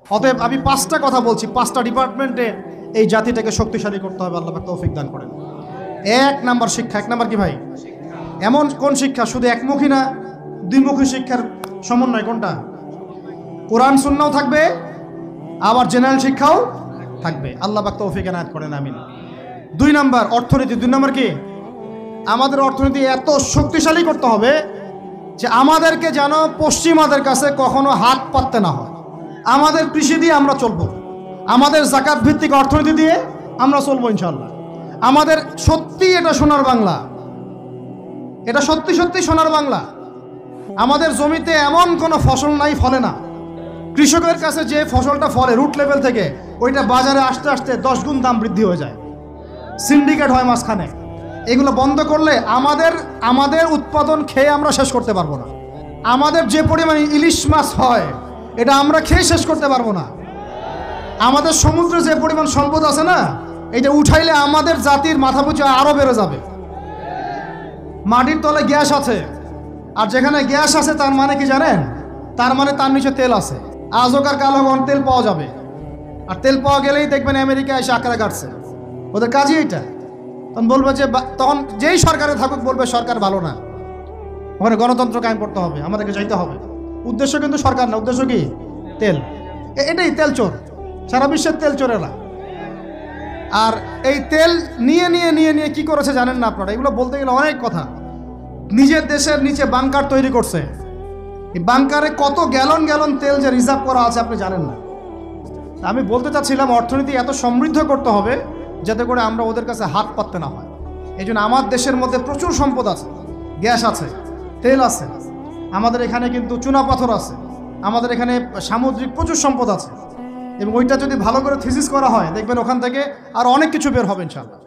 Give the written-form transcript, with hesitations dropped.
অতএব আমি 5টা কথা বলছি, 5টা ডিপার্টমেন্টে এই জাতিটাকে শক্তিশালী করতে হবে। আল্লাহ পাক তৌফিক দান করেন। 1 নাম্বার শিক্ষা। 1 নাম্বার কি ভাই? এমন কোন শিক্ষা? শুধু একমুখী না, দুইমুখী শিক্ষার সমন্বয়। কোনটা? কোরআন সুন্নাহও থাকবে, আবার জেনারেল শিক্ষাও থাকবে। আল্লাহ পাক তৌফিক এনায়েত করেন, আমিন। 2 নাম্বার অর্থনীতি। 2 নাম্বার কি? আমাদের অর্থনীতি এত শক্তিশালী করতে হবে যে আমাদেরকে যেন পশ্চিমাদের কাছে কখনো হাত পাততে না হয়। আমাদের কৃষি দিয়ে আমরা চলবো, আমাদের যাকাত ভিত্তিক অর্থনীতি দিয়ে আমরা চলবো ইনশাআল্লাহ। আমাদের সত্যি এটা সোনার বাংলা, এটা সত্যি সত্যি সোনার বাংলা। আমাদের জমিতে এমন কোনো ফসল নাই ফলে না। কৃষকের কাছে যে ফসলটা ফলে রুট লেভেল থেকে, ওইটা বাজারে আসতে আসতে 10 গুণ দাম বৃদ্ধি হয়ে যায়, সিন্ডিকেট হয় মাঝখানে। এগুলো বন্ধ করলে আমাদের উৎপাদন খেয়ে আমরা শেষ করতে পারবো না। আমাদের যে পরিমাণ ইলিশ মাছ হয় এটা আমরা খেয়ে শেষ করতে পারবো না। আমাদের সমুদ্রে যে পরিমাণ সম্পদ আছে না, এটা উঠাইলে আমাদের জাতির মাথাপিছু আরো বেড়ে যাবে। মাটির তলে গ্যাস আছে, আর যেখানে গ্যাস আছে তার মানে কি জানেন? তার মানে তার নিচে তেল আছে। আজকার কালো তেল পাওয়া যাবে, আর তেল পাওয়া গেলেই দেখবেন আমেরিকা এসে আঁকড়া কাটছে। ওদের কাজই এইটা। তখন বলবে যে, তখন যেই সরকারে থাকুক বলবে সরকার ভালো না, ওখানে গণতন্ত্র কায়েম করতে হবে, আমাদেরকে যাইতে হবে। উদ্দেশ্য কিন্তু সরকার না, উদ্দেশ্য কি? তেল। এটাই তেল চোর, সারা বিশ্বের তেল চোরেরা। আর এই তেল নিয়ে নিয়ে নিয়ে নিয়ে কি করেছে জানেন না আপনারা? এগুলো বলতে গেলে অনেক কথা। নিজের দেশের নিচে বাংকার তৈরি করছে। এই বাংকারে কত গ্যালন গ্যালন তেল যে রিজার্ভ করা আছে আপনি জানেন না। আমি বলতে চাচ্ছিলাম অর্থনীতি এত সমৃদ্ধ করতে হবে যাতে করে আমরা ওদের কাছে হাত পাততে না হয়। এই জন্য আমার দেশের মধ্যে প্রচুর সম্পদ আছে, গ্যাস আছে, তেল আছে, আমাদের এখানে কিন্তু চুনা পাথর আছে, আমাদের এখানে সামুদ্রিক প্রচুর সম্পদ আছে। এবং ওইটা যদি ভালো করে থিসিস করা হয় দেখবেন ওখান থেকে আর অনেক কিছু বের হবে ইনশাআল্লাহ।